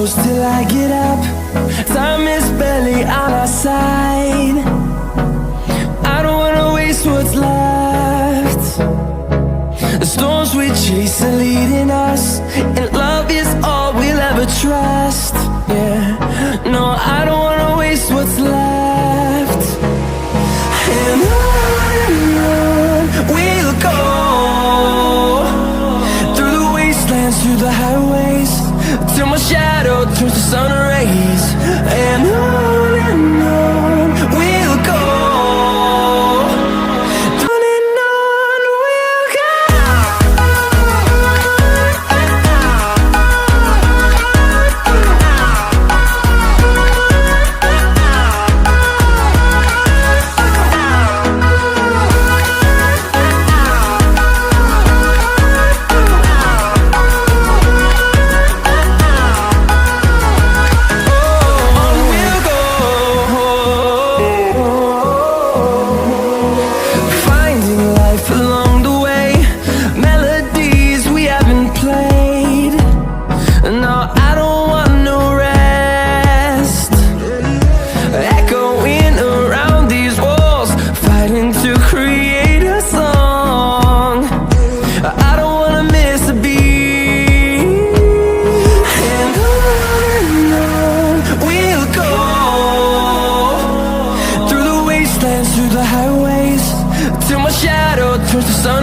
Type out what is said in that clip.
close till I get up. Time is barely on our side. I don't wanna waste what's left. The storms we chase are leading us, and love is all we'll ever trust. Yeah, no, I don't wanna waste what's left. And on we'll go, through the wastelands, through the highways, till my shadow turns to sun rays. And on we'll go. Through the highways, till my shadow turns to sun